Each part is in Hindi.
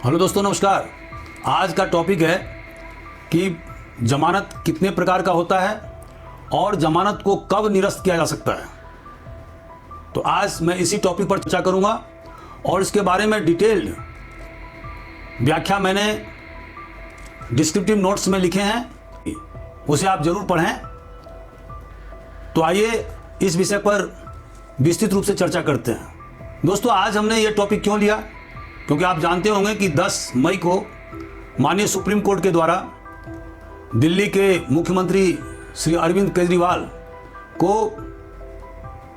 हेलो दोस्तों, नमस्कार। आज का टॉपिक है कि जमानत कितने प्रकार का होता है और जमानत को कब निरस्त किया जा सकता है। तो आज मैं इसी टॉपिक पर चर्चा करूंगा और इसके बारे में डिटेल्ड व्याख्या मैंने डिस्क्रिप्टिव नोट्स में लिखे हैं, उसे आप जरूर पढ़ें। तो आइए इस विषय पर विस्तृत रूप से चर्चा करते हैं। दोस्तों, आज हमने ये टॉपिक क्यों लिया, क्योंकि आप जानते होंगे कि 10 मई को माननीय सुप्रीम कोर्ट के द्वारा दिल्ली के मुख्यमंत्री श्री अरविंद केजरीवाल को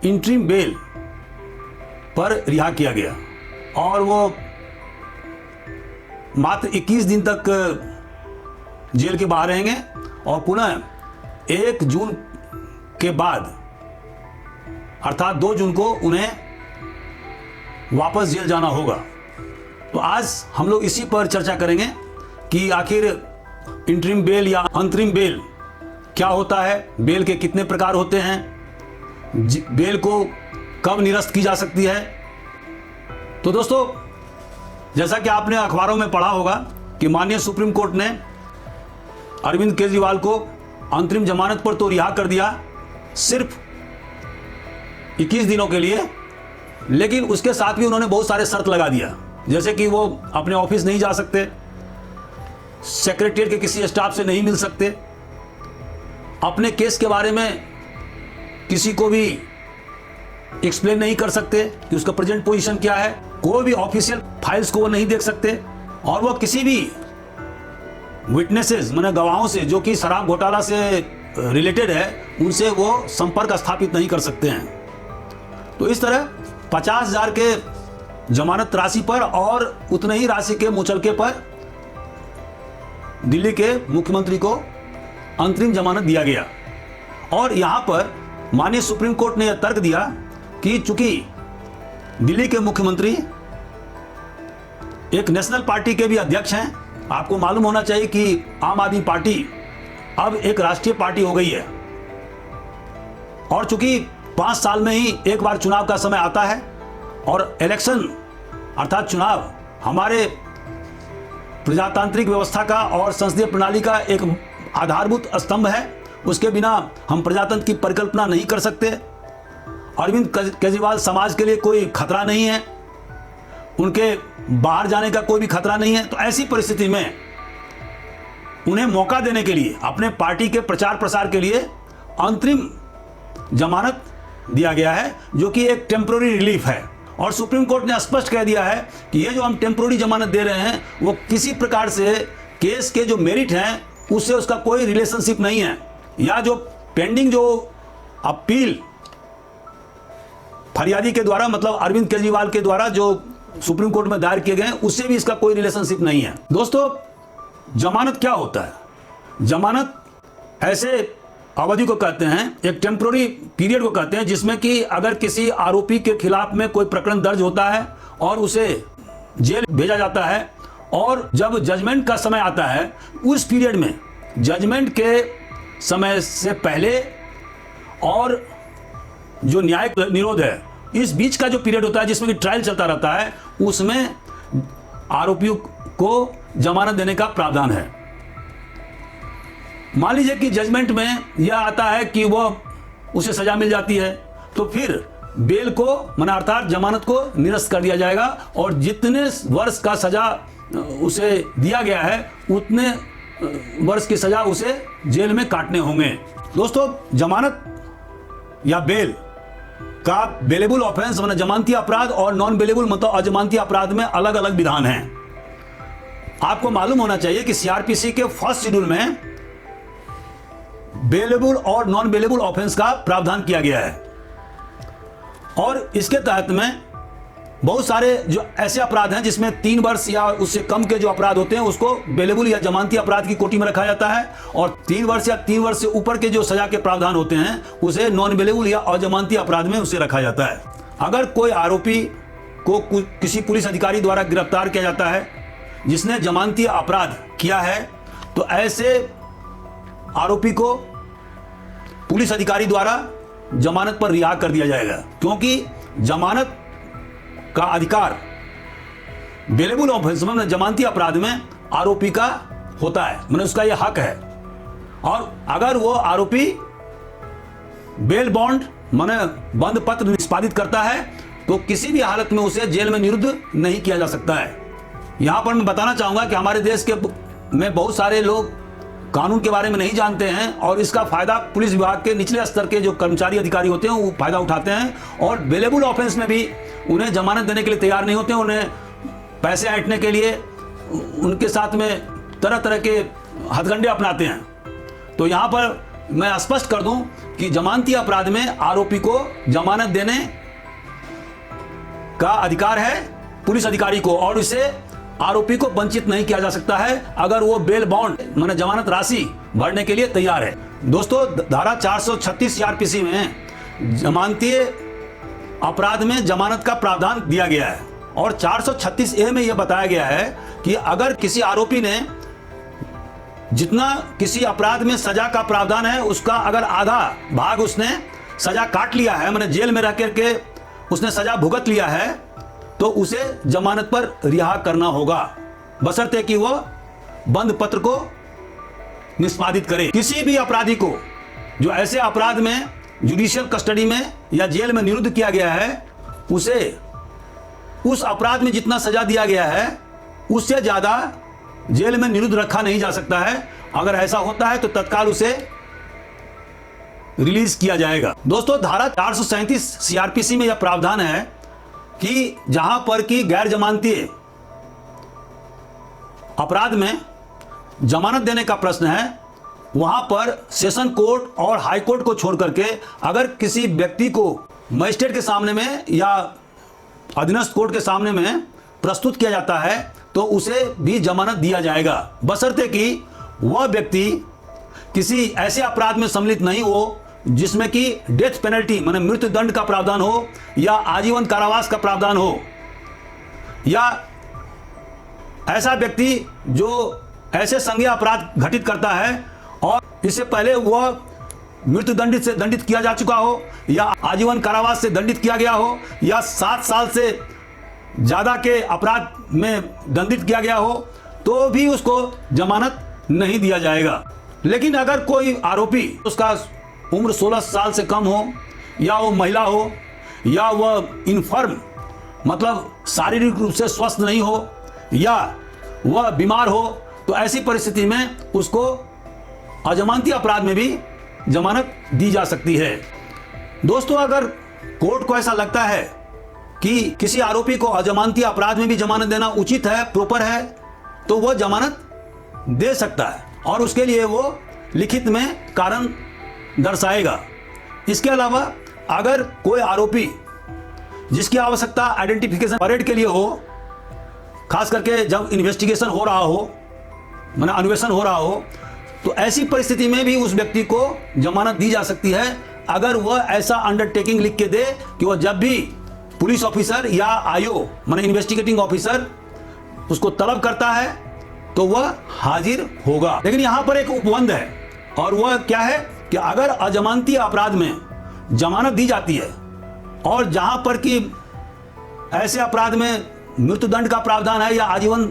इंटरिम बेल पर रिहा किया गया और वो मात्र 21 दिन तक जेल के बाहर रहेंगे और पुनः 1 जून के बाद अर्थात 2 जून को उन्हें वापस जेल जाना होगा। तो आज हम लोग इसी पर चर्चा करेंगे कि आखिर इंटरिम बेल या अंतरिम बेल क्या होता है, बेल के कितने प्रकार होते हैं, बेल को कब निरस्त की जा सकती है। तो दोस्तों, जैसा कि आपने अखबारों में पढ़ा होगा कि माननीय सुप्रीम कोर्ट ने अरविंद केजरीवाल को अंतरिम जमानत पर तो रिहा कर दिया सिर्फ 21 दिनों के लिए, लेकिन उसके साथ भी उन्होंने बहुत सारे शर्त लगा दिया, जैसे कि वो अपने ऑफिस नहीं जा सकते, सेक्रेटरीट के किसी स्टाफ से नहीं मिल सकते, अपने केस के बारे में किसी को भी एक्सप्लेन नहीं कर सकते कि उसका प्रेजेंट पोजीशन क्या है, कोई भी ऑफिशियल फाइल्स को वो नहीं देख सकते, और वो किसी भी विटनेसेस माने गवाहों से जो कि शराब घोटाला से रिलेटेड है उनसे वो संपर्क स्थापित नहीं कर सकते हैं। तो इस तरह 50,000 के जमानत राशि पर और उतने ही राशि के मुचलके पर दिल्ली के मुख्यमंत्री को अंतरिम जमानत दिया गया। और यहां पर माननीय सुप्रीम कोर्ट ने यह तर्क दिया कि चूंकि दिल्ली के मुख्यमंत्री एक नेशनल पार्टी के भी अध्यक्ष हैं, आपको मालूम होना चाहिए कि आम आदमी पार्टी अब एक राष्ट्रीय पार्टी हो गई है, और चूंकि 5 साल में ही एक बार चुनाव का समय आता है और इलेक्शन अर्थात चुनाव हमारे प्रजातांत्रिक व्यवस्था का और संसदीय प्रणाली का एक आधारभूत स्तंभ है, उसके बिना हम प्रजातंत्र की परिकल्पना नहीं कर सकते। अरविंद केजरीवाल समाज के लिए कोई खतरा नहीं है, उनके बाहर जाने का कोई भी खतरा नहीं है। तो ऐसी परिस्थिति में उन्हें मौका देने के लिए अपने पार्टी के प्रचार प्रसार के लिए अंतरिम जमानत दिया गया है, जो कि एक टेम्पररी रिलीफ है। और सुप्रीम कोर्ट ने स्पष्ट कह दिया है कि ये जो हम टेम्पररी जमानत दे रहे हैं वो किसी प्रकार से केस के जो मेरिट हैं उससे उसका कोई रिलेशनशिप नहीं है, या जो पेंडिंग जो अपील फरियादी के द्वारा मतलब अरविंद केजरीवाल के द्वारा जो सुप्रीम कोर्ट में दायर किए गए उससे भी इसका कोई रिलेशनशिप नहीं है। दोस्तों, जमानत क्या होता है? जमानत ऐसे अवधि को कहते हैं, एक टेम्पररी पीरियड को कहते हैं, जिसमें कि अगर किसी आरोपी के खिलाफ में कोई प्रकरण दर्ज होता है और उसे जेल भेजा जाता है और जब जजमेंट का समय आता है उस पीरियड में जजमेंट के समय से पहले और जो न्यायिक निरोध है इस बीच का जो पीरियड होता है जिसमें कि ट्रायल चलता रहता है, उसमें आरोपियों को जमानत देने का प्रावधान है। मान लीजिए कि जजमेंट में यह आता है कि वो उसे सजा मिल जाती है, तो फिर बेल को माने अर्थात जमानत को निरस्त कर दिया जाएगा और जितने वर्ष का सजा उसे दिया गया है उतने वर्ष की सजा उसे जेल में काटने होंगे। दोस्तों, जमानत या बेल का बेलेबल ऑफेंस माने जमानती अपराध और नॉन बेलेबल मतलब अजमानती अपराध में अलग अलग विधान हैं। आपको मालूम होना चाहिए कि सीआरपीसी के फर्स्ट शेड्यूल में बेलेबल और नॉन बेलेबल ऑफेंस का प्रावधान किया गया है, और इसके तहत में बहुत सारे जो ऐसे अपराध हैं जिसमें 3 वर्ष या उससे कम के जो अपराध होते हैं उसको बेलेबल या जमानती अपराध की कोटि में रखा जाता है, और 3 वर्ष या 3 वर्ष से ऊपर के जो सजा के प्रावधान होते हैं उसे नॉन बेलेबल या अजमानती अपराध में उसे रखा जाता है। अगर कोई आरोपी को किसी पुलिस अधिकारी द्वारा गिरफ्तार किया जाता है जिसने जमानती अपराध किया है, तो ऐसे आरोपी को पुलिस अधिकारी द्वारा जमानत पर रिहा कर दिया जाएगा, क्योंकि जमानत का अधिकार बेलेबल ऑफेंस में जमानती अपराध में आरोपी का होता है, मैंने उसका यह हक है। और अगर वो आरोपी बेल बॉन्ड माने बंद पत्र निष्पादित करता है तो किसी भी हालत में उसे जेल में निरुद्ध नहीं किया जा सकता है। यहां पर मैं बताना चाहूंगा कि हमारे देश के में बहुत सारे लोग कानून के बारे में नहीं जानते हैं और इसका फायदा पुलिस विभाग के निचले स्तर के जो कर्मचारी अधिकारी होते हैं वो फायदा उठाते हैं और बेलेबल ऑफेंस में भी उन्हें जमानत देने के लिए तैयार नहीं होते हैं। उन्हें पैसे ऐंठने के लिए उनके साथ में तरह तरह के हथकंडे अपनाते हैं। तो यहाँ पर मैं स्पष्ट कर दूं कि जमानती अपराध में आरोपी को जमानत देने का अधिकार है पुलिस अधिकारी को और इसे आरोपी को वंचित नहीं किया जा सकता है अगर वो बेल बॉन्ड माने जमानत राशि भरने के लिए तैयार है। दोस्तों, धारा 436 सीआरपीसी में जमानती अपराध में जमानत का प्रावधान दिया गया है और 436A में यह बताया गया है कि अगर किसी आरोपी ने जितना किसी अपराध में सजा का प्रावधान है उसका अगर आधा भाग उसने सजा काट लिया है, माने जेल में रह करके उसने सजा भुगत लिया है, तो उसे जमानत पर रिहा करना होगा बशर्ते कि वह बंद पत्र को निष्पादित करे। किसी भी अपराधी को जो ऐसे अपराध में जुडिशियल कस्टडी में या जेल में निरुद्ध किया गया है उसे उस अपराध में जितना सजा दिया गया है उससे ज्यादा जेल में निरुद्ध रखा नहीं जा सकता है। अगर ऐसा होता है तो तत्काल उसे रिलीज किया जाएगा। दोस्तों, धारा 437 सीआरपीसी में यह प्रावधान है कि जहां पर कि गैर जमानती अपराध में जमानत देने का प्रश्न है वहां पर सेशन कोर्ट और हाई कोर्ट को छोड़ करके अगर किसी व्यक्ति को मजिस्ट्रेट के सामने में या अधीनस्थ कोर्ट के सामने में प्रस्तुत किया जाता है तो उसे भी जमानत दिया जाएगा बशर्ते कि वह व्यक्ति किसी ऐसे अपराध में सम्मिलित नहीं हो जिसमें कि डेथ पेनल्टी माने मृत्यु दंड का प्रावधान हो या आजीवन कारावास का प्रावधान हो या ऐसा व्यक्ति जो ऐसे संज्ञेय अपराध घटित करता है और इससे पहले वह मृत्यु दंडित से दंडित किया जा चुका हो या आजीवन कारावास से दंडित किया गया हो या 7 साल से ज्यादा के अपराध में दंडित किया गया हो तो भी उसको जमानत नहीं दिया जाएगा। लेकिन अगर कोई आरोपी उसका उम्र 16 साल से कम हो या वो महिला हो या वह इनफर्म मतलब शारीरिक रूप से स्वस्थ नहीं हो या वह बीमार हो तो ऐसी परिस्थिति में उसको अजमानती अपराध में भी जमानत दी जा सकती है। दोस्तों, अगर कोर्ट को ऐसा लगता है कि किसी आरोपी को अजमानती अपराध में भी जमानत देना उचित है, प्रॉपर है, तो वह जमानत दे सकता है और उसके लिए वो लिखित में कारण दर्शाएगा। इसके अलावा अगर कोई आरोपी जिसकी आवश्यकता आइडेंटिफिकेशन परेड के लिए हो, खास करके जब इन्वेस्टिगेशन हो रहा हो माने अन्वेषण हो रहा हो, तो ऐसी परिस्थिति में भी उस व्यक्ति को जमानत दी जा सकती है अगर वह ऐसा अंडरटेकिंग लिख के दे कि वह जब भी पुलिस ऑफिसर या आईओ माने इन्वेस्टिगेटिंग ऑफिसर उसको तलब करता है तो वह हाजिर होगा। लेकिन यहां पर एक उपबंध है और वह क्या है कि अगर अजमानती अपराध में जमानत दी जाती है और जहां पर कि ऐसे अपराध में मृत्युदंड का प्रावधान है या आजीवन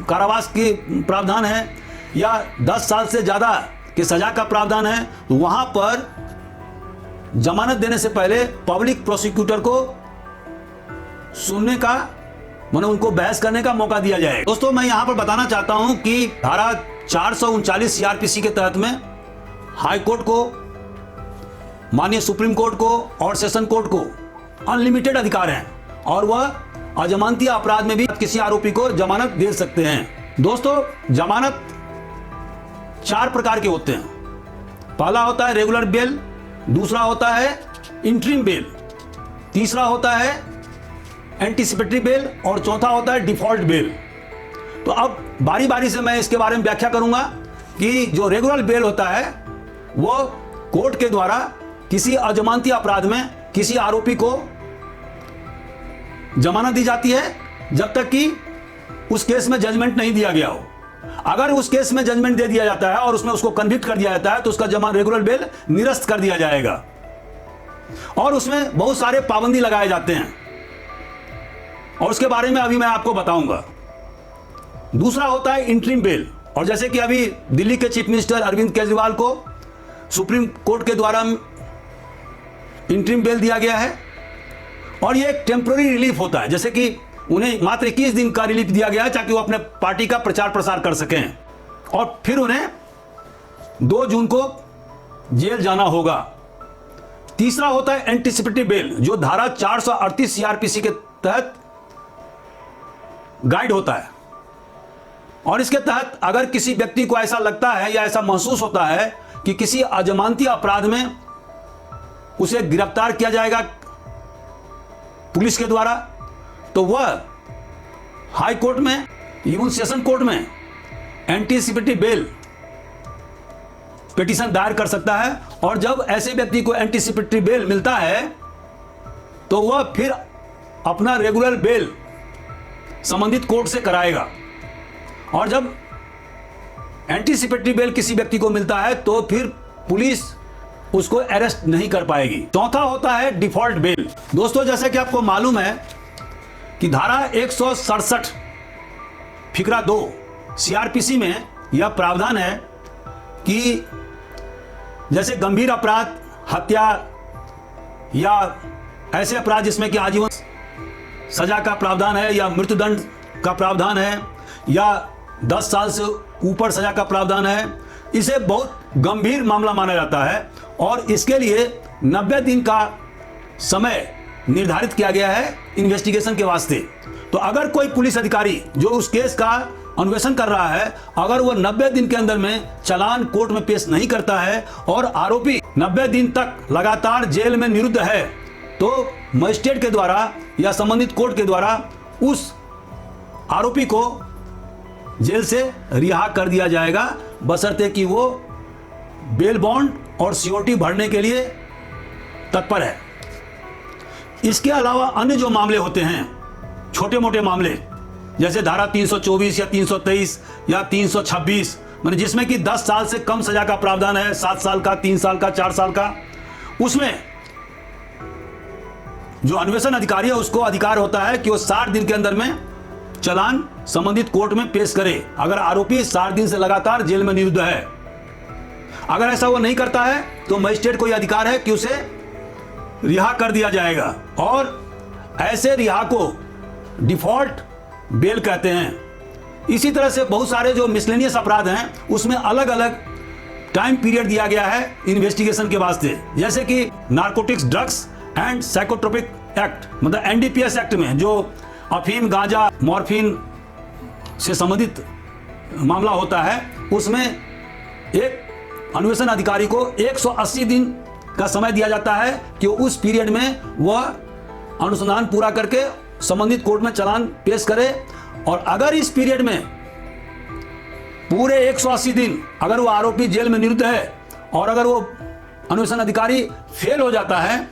कारावास के प्रावधान है या 10 साल से ज्यादा की सजा का प्रावधान है, तो वहां पर जमानत देने से पहले पब्लिक प्रोसिक्यूटर को सुनने का माने उनको बहस करने का मौका दिया जाए। दोस्तों, मैं यहां पर बताना चाहता हूं कि धारा 439 सीआरपीसी के तहत में हाई कोर्ट को, माननीय सुप्रीम कोर्ट को और सेशन कोर्ट को अनलिमिटेड अधिकार हैं और वह अजमानती अपराध में भी किसी आरोपी को जमानत दे सकते हैं। दोस्तों, जमानत 4 प्रकार के होते हैं। पहला होता है रेगुलर बेल, दूसरा होता है इंटरिम बेल, तीसरा होता है एंटीसिपेटरी बेल और चौथा होता है डिफॉल्ट बेल। तो अब बारी बारी से मैं इसके बारे में व्याख्या करूंगा कि जो रेगुलर बेल होता है वो कोर्ट के द्वारा किसी अजमानती अपराध में किसी आरोपी को जमानत दी जाती है जब तक कि उस केस में जजमेंट नहीं दिया गया हो। अगर उस केस में जजमेंट दे दिया जाता है और उसमें उसको कन्विक्ट कर दिया जाता है तो उसका रेगुलर बेल निरस्त कर दिया जाएगा और उसमें बहुत सारे पाबंदी लगाए जाते हैं और उसके बारे में अभी मैं आपको बताऊंगा। दूसरा होता है इंटरिम बेल, और जैसे कि अभी दिल्ली के चीफ मिनिस्टर अरविंद केजरीवाल को सुप्रीम कोर्ट के द्वारा इंटरिम बेल दिया गया है, और ये एक टेम्पररी रिलीफ होता है, जैसे कि उन्हें मात्र 21 दिन का रिलीफ दिया गया है ताकि वो अपने पार्टी का प्रचार प्रसार कर सकें, और फिर उन्हें 2 जून को जेल जाना होगा। तीसरा होता है एंटीसिपेटरी बेल, जो धारा 438 सीआरपीसी के तहत गाइड होता है, और इसके तहत अगर किसी व्यक्ति को ऐसा लगता है या ऐसा महसूस होता है कि किसी अजमानती अपराध में उसे गिरफ्तार किया जाएगा पुलिस के द्वारा, तो वह हाई कोर्ट में, इवन सेशन कोर्ट में एंटीसिपेटरी बेल पिटीशन दायर कर सकता है, और जब ऐसे व्यक्ति को एंटीसिपेटरी बेल मिलता है तो वह फिर अपना रेगुलर बेल संबंधित कोर्ट से कराएगा, और जब एंटीसिपेटरी बेल किसी व्यक्ति को मिलता है तो फिर पुलिस उसको अरेस्ट नहीं कर पाएगी। चौथा होता है डिफॉल्ट बेल। दोस्तों, जैसे कि आपको मालूम है कि धारा 167 फिकरा 2 सीआरपीसी में यह प्रावधान है कि जैसे गंभीर अपराध, हत्या या ऐसे अपराध जिसमें कि आजीवन सजा का प्रावधान है या मृत्युदंड का प्रावधान है या 10 साल से ऊपर सजा का प्रावधान है, इसे बहुत गंभीर मामला माना जाता है, और इसके लिए 90 दिन का समय निर्धारित किया गया है इन्वेस्टिगेशन के वास्ते। तो अगर कोई पुलिस अधिकारी जो उस केस का अन्वेषण कर रहा है, अगर वह 90 दिन के अंदर में चालान कोर्ट में पेश नहीं करता है और आरोपी 90 दिन तक लगातार जेल में निरुद्ध है, तो मजिस्ट्रेट के द्वारा या संबंधित कोर्ट के द्वारा उस आरोपी को जेल से रिहा कर दिया जाएगा, बशर्ते कि वो बेल बॉन्ड और सिक्योरिटी भरने के लिए तत्पर है। इसके अलावा अन्य जो मामले होते हैं, छोटे मोटे मामले, जैसे धारा 324 या 323 या 326, मतलब जिसमें कि 10 साल से कम सजा का प्रावधान है, 7 साल का, 3 साल का, 4 साल का, उसमें जो अन्वेषण अधिकारी है उसको अधिकार होता है कि वो 60 दिन के अंदर में चालान संबंधित कोर्ट में पेश करे, अगर आरोपी 60 दिन से लगातार जेल में निरुद्ध है। अगर ऐसा वो नहीं करता है तो मजिस्ट्रेट को यह अधिकार है कि उसे रिहा कर दिया जाएगा, और ऐसे रिहा को डिफॉल्ट बेल कहते हैं। इसी तरह से बहुत सारे जो मिसलेनियस अपराध हैं उसमें अलग अलग टाइम पीरियड दिया गया है इन्वेस्टिगेशन के वास्ते, जैसे कि narcotics, drugs and psychotropic act, मतलब एनडीपीएस एक्ट में जो अफीम, गांजा, मॉर्फिन से संबंधित मामला होता है, उसमें एक अन्वेषण अधिकारी को 180 दिन का समय दिया जाता है कि उस पीरियड में वह अनुसंधान पूरा करके संबंधित कोर्ट में चालान पेश करे, और अगर इस पीरियड में पूरे 180 दिन अगर वो आरोपी जेल में निरुद्ध है और अगर वो अन्वेषण अधिकारी फेल हो जाता है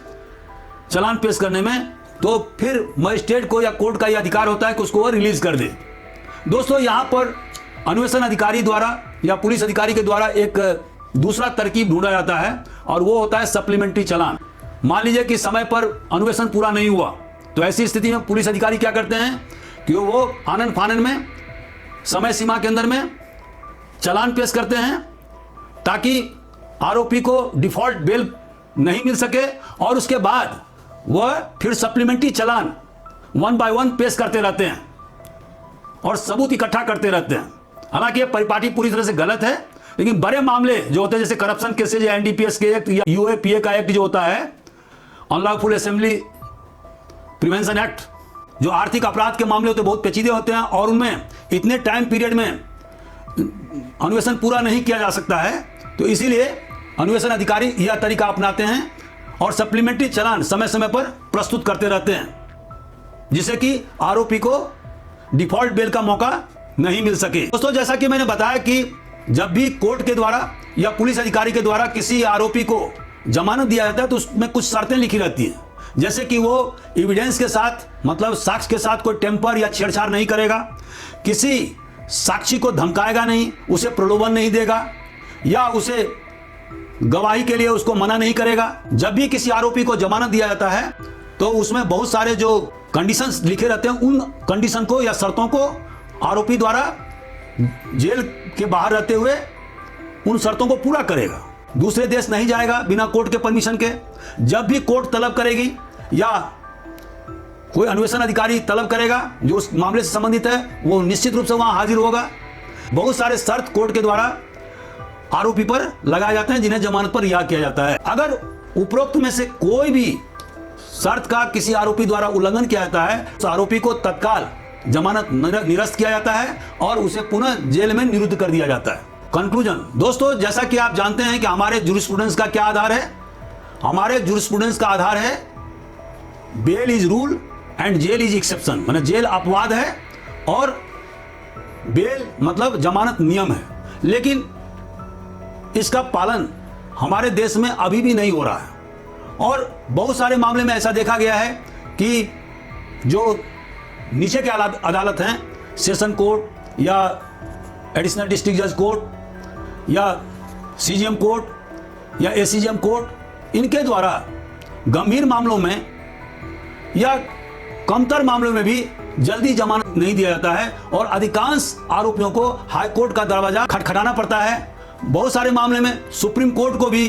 चालान पेश करने में, तो फिर मजिस्ट्रेट को या कोर्ट का यह अधिकार होता है कि उसको वो रिलीज कर दे। दोस्तों, यहाँ पर अन्वेषण अधिकारी द्वारा या पुलिस अधिकारी के द्वारा एक दूसरा तरकीब ढूंढा जाता है, और वो होता है सप्लीमेंट्री चालान। मान लीजिए कि समय पर अन्वेषण पूरा नहीं हुआ, तो ऐसी स्थिति में पुलिस अधिकारी क्या करते हैं कि वो आनन फानन में समय सीमा के अंदर में चालान पेश करते हैं ताकि आरोपी को डिफॉल्ट बेल नहीं मिल सके, और उसके बाद वह फिर सप्लीमेंट्री चालान 1 बाय 1 पेश करते रहते हैं और सबूत इकट्ठा करते रहते हैं। हालांकि यह परिपाटी पूरी तरह से गलत है, लेकिन बड़े मामले जो होते हैं जैसे करप्शन केसेज या एनडीपीएस के एक्ट या यूएपीए का एक्ट जो होता है, अनलॉफुल असेंबली प्रिवेंशन एक्ट, जो आर्थिक अपराध के मामले होते हैं बहुत पेचीदे होते हैं, और उनमें इतने टाइम पीरियड में अन्वेषण पूरा नहीं किया जा सकता है, तो इसीलिए अन्वेषण अधिकारी यह तरीका अपनाते हैं और सप्लीमेंट्री चालान समय समय पर प्रस्तुत करते रहते हैं, जिससे कि आरोपी को डिफॉल्ट बेल का मौका नहीं मिल सके। दोस्तों, जैसा कि मैंने बताया कि जब भी कोर्ट के द्वारा या पुलिस अधिकारी के द्वारा किसी आरोपी को जमानत दिया जाता है तो उसमें कुछ शर्तें लिखी रहती हैं, जैसे कि वो एविडेंस के साथ, मतलब साक्ष्य के साथ कोई टेम्पर या छेड़छाड़ नहीं करेगा, किसी साक्षी को धमकाएगा नहीं, उसे प्रलोभन नहीं देगा या उसे गवाही के लिए उसको मना नहीं करेगा। जब भी किसी आरोपी को जमानत दिया जाता है तो उसमें बहुत सारे जो कंडीशंस लिखे रहते हैं, उन कंडीशन को या शर्तों को आरोपी द्वारा जेल के बाहर रहते हुए उन शर्तों को पूरा करेगा। दूसरे देश नहीं जाएगा बिना कोर्ट के परमिशन के। जब भी कोर्ट तलब करेगी या कोई अन्वेषण अधिकारी तलब करेगा जो उस मामले से संबंधित है, वो निश्चित रूप से वहां हाजिर होगा। बहुत सारे शर्त कोर्ट के द्वारा आरोपी पर लगाए जाते हैं जिन्हें जमानत पर रिहा किया जाता है। अगर उपरोक्त में से कोई भी शर्त का किसी आरोपी द्वारा उल्लंघन किया जाता है तो आरोपी को तत्काल जमानत निरस्त किया जाता है और उसे पुनः जेल में निरुद्ध कर दिया जाता है। कंक्लूजन दोस्तों, जैसा कि आप जानते हैं कि हमारे जूरिस्प्रूडेंस का क्या आधार है। हमारे जूरिस्प्रूडेंस का आधार है bail is rule and jail is exception, माने जेल अपवाद है और बेल मतलब जमानत नियम है। लेकिन इसका पालन हमारे देश में अभी भी नहीं हो रहा है और बहुत सारे मामले में ऐसा देखा गया है कि जो नीचे के अदालत हैं, सेशन कोर्ट या एडिशनल डिस्ट्रिक्ट जज कोर्ट या सीजीएम कोर्ट या एसीजीएम कोर्ट, इनके द्वारा गंभीर मामलों में या कमतर मामलों में भी जल्दी जमानत नहीं दिया जाता है और अधिकांश आरोपियों को हाई कोर्ट का दरवाजा खटखटाना पड़ता है। बहुत सारे मामले में सुप्रीम कोर्ट को भी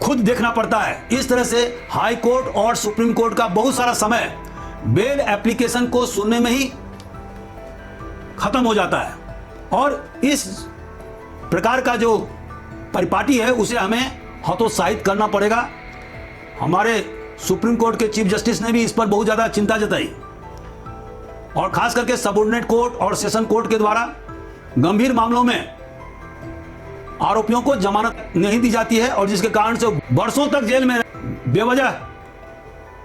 खुद देखना पड़ता है। इस तरह से हाई कोर्ट और सुप्रीम कोर्ट का बहुत सारा समय बेल एप्लीकेशन को सुनने में ही खत्म हो जाता है और इस प्रकार का जो परिपाटी है उसे हमें हतोत्साहित करना पड़ेगा। हमारे सुप्रीम कोर्ट के चीफ जस्टिस ने भी इस पर बहुत ज्यादा चिंता जताई और खास करके सबऑर्डिनेट कोर्ट और सेशन कोर्ट के द्वारा गंभीर मामलों में आरोपियों को जमानत नहीं दी जाती है और जिसके कारण से वर्षों तक जेल में बेवजह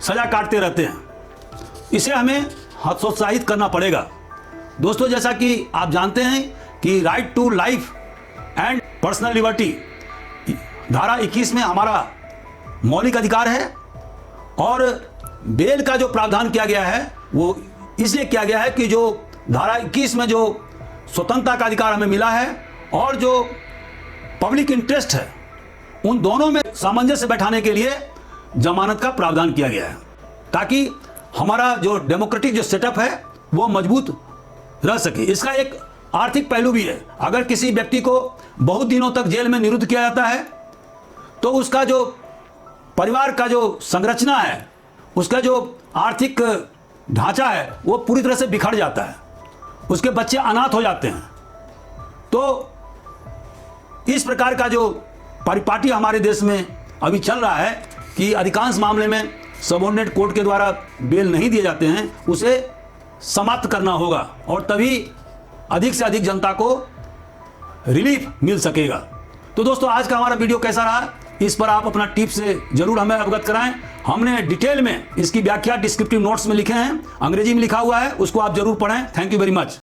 सजा काटते रहते हैं। इसे हमें हतोत्साहित करना पड़ेगा। दोस्तों, जैसा कि आप जानते हैं कि right to life and personal liberty धारा 21 में हमारा मौलिक अधिकार है और बेल का जो प्रावधान किया गया है वो इसलिए किया गया है कि जो धारा 21 में जो स्वतंत्रता का अधिकार हमें मिला है और जो पब्लिक इंटरेस्ट है, उन दोनों में सामंजस्य बैठाने के लिए जमानत का प्रावधान किया गया है ताकि हमारा जो डेमोक्रेटिक जो सेटअप है वो मजबूत रह सके। इसका एक आर्थिक पहलू भी है। अगर किसी व्यक्ति को बहुत दिनों तक जेल में निरुद्ध किया जाता है तो उसका जो परिवार का जो संरचना है, उसका जो आर्थिक ढांचा है वो पूरी तरह से बिखर जाता है, उसके बच्चे अनाथ हो जाते हैं। तो इस प्रकार का जो परिपाटी हमारे देश में अभी चल रहा है कि अधिकांश मामले में सबऑर्डिनेट कोर्ट के द्वारा बेल नहीं दिए जाते हैं, उसे समाप्त करना होगा और तभी अधिक से अधिक जनता को रिलीफ मिल सकेगा। तो दोस्तों, आज का हमारा वीडियो कैसा रहा, इस पर आप अपना टिप से जरूर हमें अवगत कराएं। हमने डिटेल में इसकी व्याख्या डिस्क्रिप्टिव नोट्स में लिखे हैं, अंग्रेजी में लिखा हुआ है, उसको आप जरूर पढ़ें। Thank you very much.